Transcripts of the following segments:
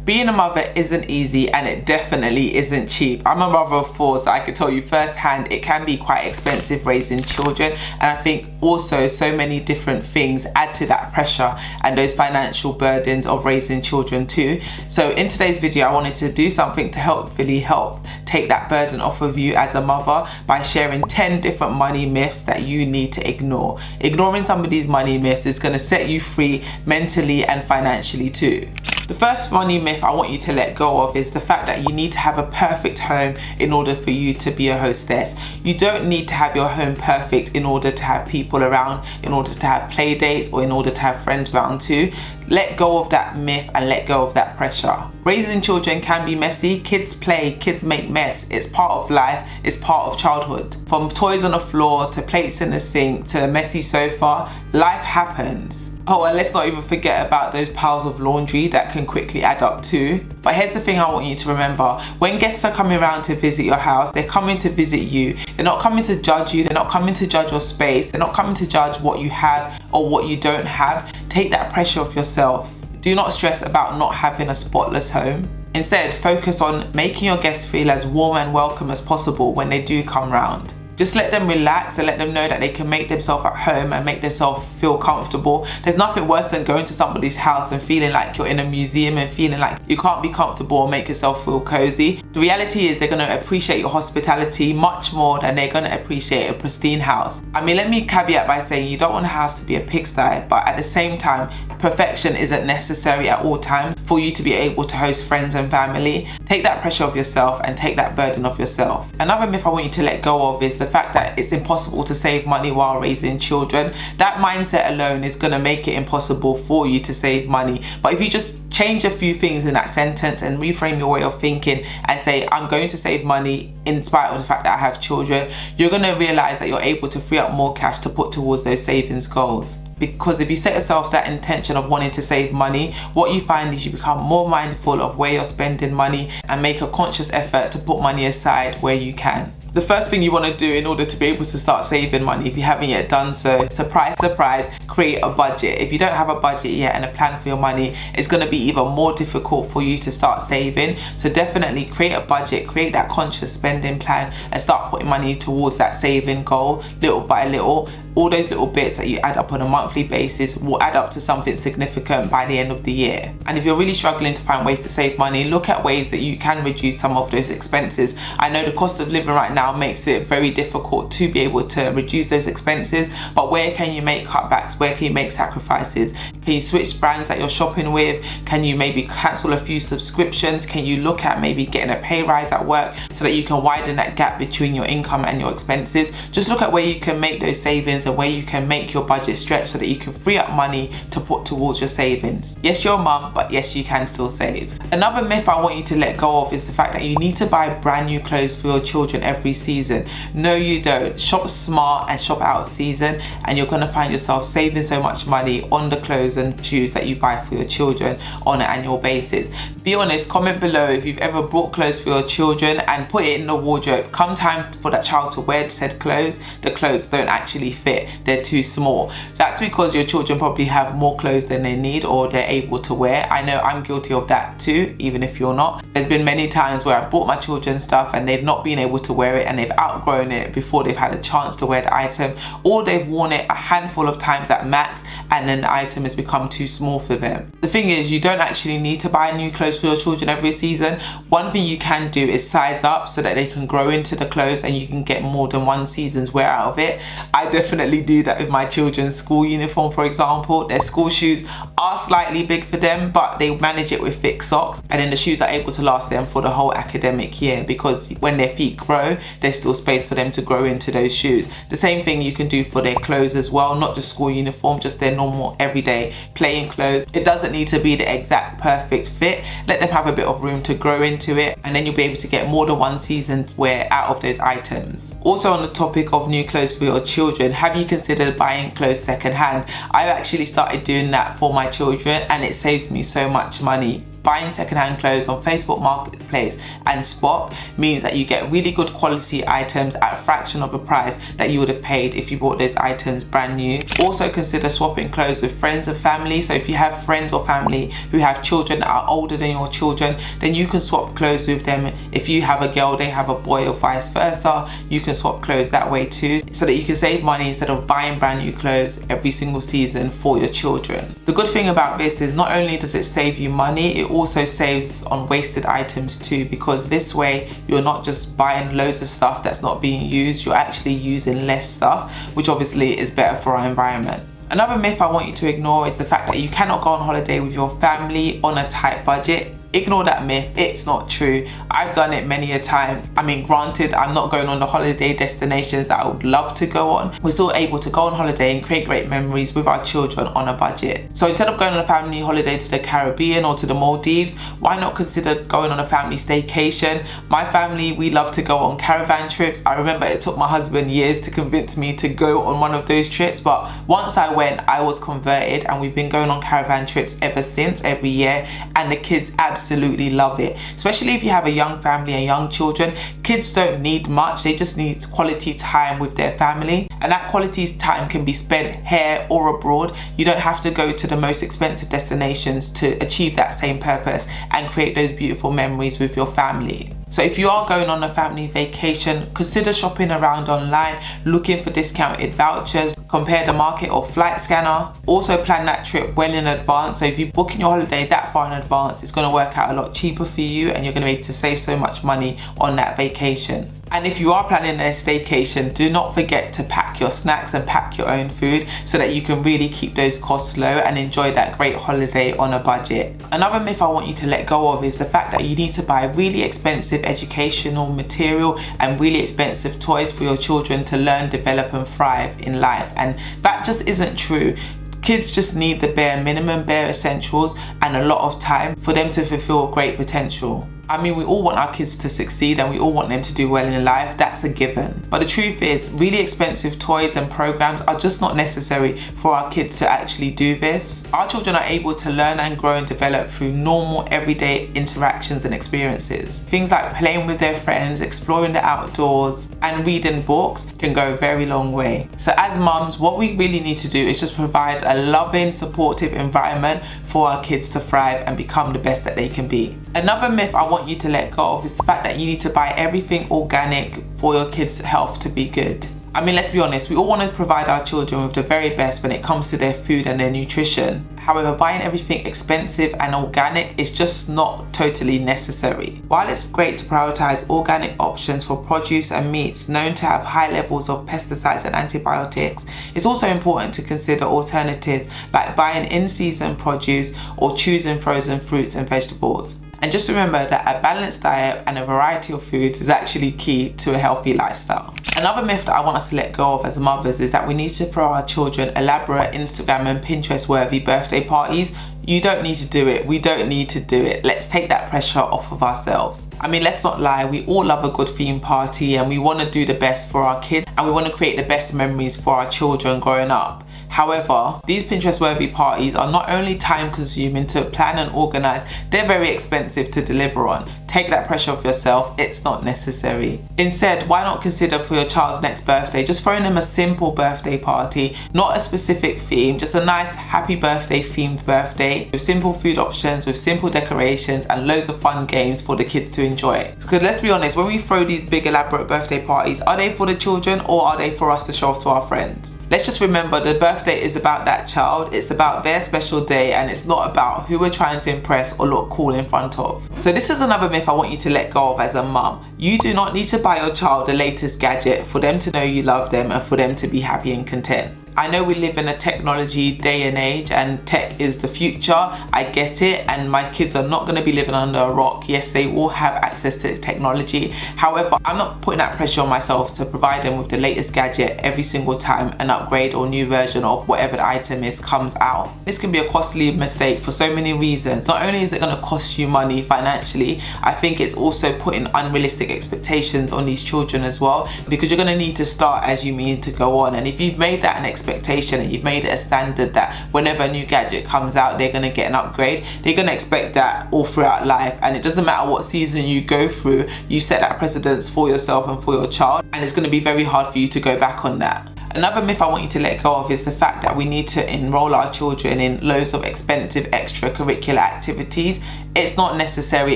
Being a mother isn't easy, and it definitely isn't cheap. I'm a mother of 4, so I can tell you firsthand it can be quite expensive raising children, and I think also so many different things add to that pressure and those financial burdens of raising children too. So in today's video I wanted to do something to hopefully help take that burden off of you as a mother by sharing 10 different money myths that you need to ignore. Ignoring some of these money myths is going to set you free mentally and financially too. The first money myth I want you to let go of is the fact that you need to have a perfect home in order for you to be a hostess. You don't need to have your home perfect in order to have people around, in order to have play dates, or in order to have friends around too. Let go of that myth and let go of that pressure. Raising children can be messy. Kids play, kids make mess. It's part of life, it's part of childhood. From toys on the floor to plates in the sink to a messy sofa, life happens. Oh, and let's not even forget about those piles of laundry that can quickly add up too. But here's the thing I want you to remember. When guests are coming around to visit your house, they're coming to visit you. They're not coming to judge you. They're not coming to judge your space. They're not coming to judge what you have or what you don't have. Take that pressure off yourself. Do not stress about not having a spotless home. Instead, focus on making your guests feel as warm and welcome as possible when they do come round. Just let them relax and let them know that they can make themselves at home and make themselves feel comfortable. There's nothing worse than going to somebody's house and feeling like you're in a museum and feeling like you can't be comfortable or make yourself feel cozy. The reality is they're going to appreciate your hospitality much more than they're going to appreciate a pristine house. I mean, let me caveat by saying you don't want a house to be a pigsty, but at the same time, perfection isn't necessary at all times for you to be able to host friends and family. Take that pressure off yourself and take that burden off yourself. Another myth I want you to let go of is the fact that it's impossible to save money while raising children. That mindset alone is going to make it impossible for you to save money. But if you just change a few things in that sentence and reframe your way of thinking and say, I'm going to save money in spite of the fact that I have children, you're going to realize that you're able to free up more cash to put towards those savings goals. Because if you set yourself that intention of wanting to save money, what you find is you become more mindful of where you're spending money and make a conscious effort to put money aside where you can. The first thing you want to do in order to be able to start saving money, if you haven't yet done so, surprise, surprise, create a budget. If you don't have a budget yet and a plan for your money, it's going to be even more difficult for you to start saving. So definitely create a budget, create that conscious spending plan and start putting money towards that saving goal little by little. All those little bits that you add up on a monthly basis will add up to something significant by the end of the year. And if you're really struggling to find ways to save money, look at ways that you can reduce some of those expenses. I know the cost of living right now makes it very difficult to be able to reduce those expenses, but where can you make cutbacks? Where can you make sacrifices? Can you switch brands that you're shopping with? Can you maybe cancel a few subscriptions? Can you look at maybe getting a pay rise at work so that you can widen that gap between your income and your expenses? Just look at where you can make those savings and where you can make your budget stretch so that you can free up money to put towards your savings. Yes, you're a mum, but yes, you can still save. Another myth I want you to let go of is the fact that you need to buy brand new clothes for your children every season. No, you don't. Shop smart and shop out of season, and you're going to find yourself saving so much money on the clothes and shoes that you buy for your children on an annual basis. Be honest, comment below if you've ever bought clothes for your children and put it in the wardrobe. Come time for that child to wear said clothes, the clothes don't actually fit. They're too small. That's because your children probably have more clothes than they need or they're able to wear. I know I'm guilty of that too, even if you're not. There's been many times where I've bought my children stuff and they've not been able to wear it and they've outgrown it before they've had a chance to wear the item, or they've worn it a handful of times at max and then the item has become too small for them. The thing is, you don't actually need to buy new clothes for your children every season. One thing you can do is size up so that they can grow into the clothes and you can get more than one season's wear out of it. I definitely do that with my children's school uniform, for example. Their school shoes are slightly big for them, but they manage it with thick socks, and then the shoes are able to last them for the whole academic year because when their feet grow, there's still space for them to grow into those shoes. The same thing you can do for their clothes as well, not just school uniform, just their normal everyday playing clothes. It doesn't need to be the exact perfect fit. Let them have a bit of room to grow into it, and then you'll be able to get more than one season's wear out of those items. Also, on the topic of new clothes for your children, have you considered buying clothes second hand? I've actually started doing that for my children and it saves me so much money. buying secondhand clothes on Facebook Marketplace and Spot means that you get really good quality items at a fraction of the price that you would have paid if you bought those items brand new. Also consider swapping clothes with friends and family. So if you have friends or family who have children that are older than your children, then you can swap clothes with them. If you have a girl, they have a boy, or vice versa, you can swap clothes that way too, so that you can save money instead of buying brand new clothes every single season for your children. The good thing about this is not only does it save you money, it also saves on wasted items too, because this way you're not just buying loads of stuff that's not being used, you're actually using less stuff, which obviously is better for our environment. Another myth I want you to ignore is the fact that you cannot go on holiday with your family on a tight budget. Ignore that myth, it's not true. I've done it many a times. I mean, granted, I'm not going on the holiday destinations that I would love to go on. We're still able to go on holiday and create great memories with our children on a budget. So instead of going on a family holiday to the Caribbean or to the Maldives, why not consider going on a family staycation? My family, we love to go on caravan trips. I remember it took my husband years to convince me to go on one of those trips, but once I went, I was converted, and we've been going on caravan trips ever since, every year, and the kids absolutely love it. Especially if you have a young family and young children, kids don't need much, they just need quality time with their family, and that quality time can be spent here or abroad. You don't have to go to the most expensive destinations to achieve that same purpose and create those beautiful memories with your family. So if you are going on a family vacation, consider shopping around online, looking for discounted vouchers, compare the market or flight scanner. Also plan that trip well in advance. So if you're booking your holiday that far in advance, it's going to work out a lot cheaper for you, and you're going to be able to save so much money on that vacation. And if you are planning a staycation, do not forget to pack your snacks and pack your own food so that you can really keep those costs low and enjoy that great holiday on a budget. Another myth I want you to let go of is the fact that you need to buy really expensive educational material and really expensive toys for your children to learn, develop and thrive in life. And that just isn't true. Kids just need the bare minimum, bare essentials, and a lot of time for them to fulfill great potential. I mean, we all want our kids to succeed and we all want them to do well in life, that's a given. But the truth is, really expensive toys and programs are just not necessary for our kids to actually do this. Our children are able to learn and grow and develop through normal everyday interactions and experiences. Things like playing with their friends, exploring the outdoors and reading books can go a very long way. So as mums, what we really need to do is just provide a loving, supportive environment for our kids to thrive and become the best that they can be. Another myth I want you to let go of is the fact that you need to buy everything organic for your kids' health to be good. I mean, let's be honest, we all want to provide our children with the very best when it comes to their food and their nutrition. However, buying everything expensive and organic is just not totally necessary. While it's great to prioritize organic options for produce and meats known to have high levels of pesticides and antibiotics, it's also important to consider alternatives like buying in-season produce or choosing frozen fruits and vegetables. And just remember that a balanced diet and a variety of foods is actually key to a healthy lifestyle. Another myth that I want us to let go of as mothers is that we need to throw our children elaborate Instagram and Pinterest worthy birthday parties. You don't need to do it. We don't need to do it. Let's take that pressure off of ourselves. I mean, let's not lie. We all love a good theme party and we want to do the best for our kids and we want to create the best memories for our children growing up. However, these Pinterest worthy parties are not only time consuming to plan and organize, they're very expensive to deliver on. Take that pressure off yourself, it's not necessary. Instead, why not consider for your child's next birthday, just throwing them a simple birthday party, not a specific theme, just a nice happy birthday themed birthday with simple food options, with simple decorations and loads of fun games for the kids to enjoy. Because let's be honest, when we throw these big elaborate birthday parties, are they for the children or are they for us to show off to our friends? Let's just remember the birthday is about that child, it's about their special day and it's not about who we're trying to impress or look cool in front of. So this is another myth I want you to let go of as a mum. You do not need to buy your child the latest gadget for them to know you love them and for them to be happy and content. I know we live in a technology day and age and tech is the future, I get it, and my kids are not going to be living under a rock. Yes, they will have access to technology. However, I'm not putting that pressure on myself to provide them with the latest gadget every single time an upgrade or new version of whatever the item is comes out. This can be a costly mistake for so many reasons. Not only is it going to cost you money financially, I think it's also putting unrealistic expectations on these children as well, because you're going to need to start as you mean to go on, and if you've made that an expectation expectation and you've made it a standard that whenever a new gadget comes out, they're going to get an upgrade. They're going to expect that all throughout life, and it doesn't matter what season you go through, you set that precedence for yourself and for your child, and it's going to be very hard for you to go back on that. Another myth I want you to let go of is the fact that we need to enroll our children in loads of expensive extracurricular activities. It's not necessary,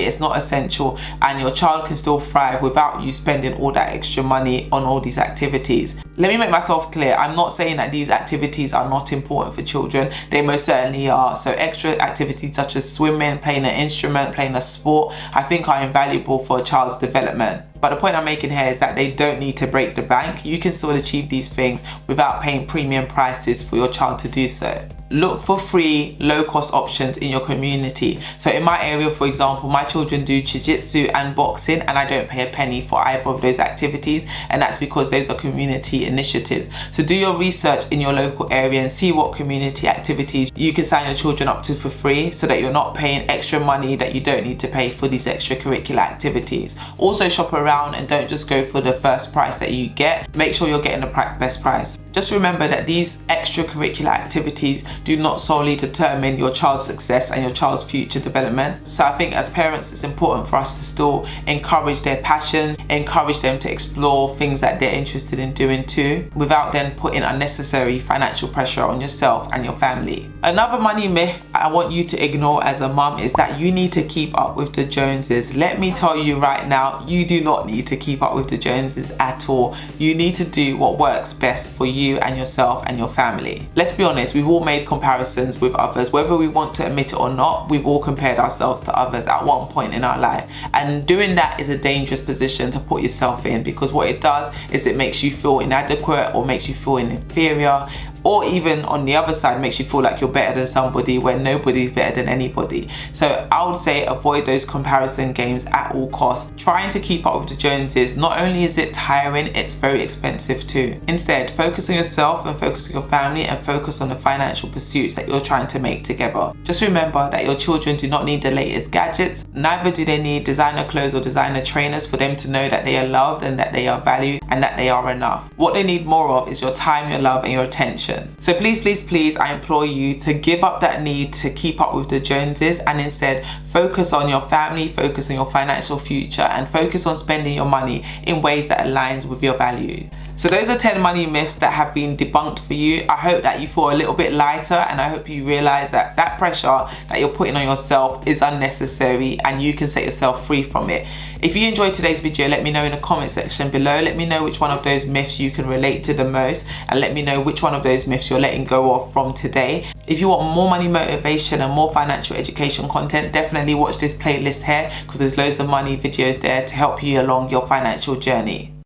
it's not essential, and your child can still thrive without you spending all that extra money on all these activities. Let me make myself clear, I'm not saying that these activities are not important for children. They most certainly are. So extra activities such as swimming, playing an instrument, playing a sport, I think are invaluable for a child's development. But the point I'm making here is that they don't need to break the bank. You can still achieve these things without paying premium prices for your child to do so. Look for free, low-cost options in your community. So in my area, for example, my children do jiu-jitsu and boxing, and I don't pay a penny for either of those activities, and that's because those are community initiatives. So do your research in your local area and see what community activities you can sign your children up to for free, so that you're not paying extra money that you don't need to pay for these extracurricular activities. Also shop around and don't just go for the first price that you get. Make sure you're getting the best price. Just remember that these extracurricular activities do not solely determine your child's success and your child's future development. So I think as parents, it's important for us to still encourage their passions, encourage them to explore things that they're interested in doing too, without then putting unnecessary financial pressure on yourself and your family. Another money myth I want you to ignore as a mum is that you need to keep up with the Joneses. Let me tell you right now, you do not need to keep up with the Joneses at all. You need to do what works best for you and yourself and your family. Let's be honest, we've all made comparisons with others. Whether we want to admit it or not, we've all compared ourselves to others at one point in our life. And doing that is a dangerous position to put yourself in, because what it does is it makes you feel inadequate or makes you feel inferior, or even on the other side makes you feel like you're better than somebody when nobody's better than anybody. So I would say avoid those comparison games at all costs. Trying to keep up with the Joneses, not only is it tiring, it's very expensive too. Instead, focus on yourself and focus on your family and focus on the financial pursuits that you're trying to make together. Just remember that your children do not need the latest gadgets, neither do they need designer clothes or designer trainers for them to know that they are loved and that they are valued and that they are enough. What they need more of is your time, your love and your attention. So please, please, please, I implore you to give up that need to keep up with the Joneses and instead focus on your family, focus on your financial future, and focus on spending your money in ways that aligns with your value. So those are 10 money myths that have been debunked for you. I hope that you feel a little bit lighter, and I hope you realize that that pressure that you're putting on yourself is unnecessary and you can set yourself free from it. If you enjoyed today's video, let me know in the comment section below. Let me know which one of those myths you can relate to the most, and let me know which one of those myths you're letting go of from today. If you want more money motivation and more financial education content, definitely watch this playlist here, because there's loads of money videos there to help you along your financial journey.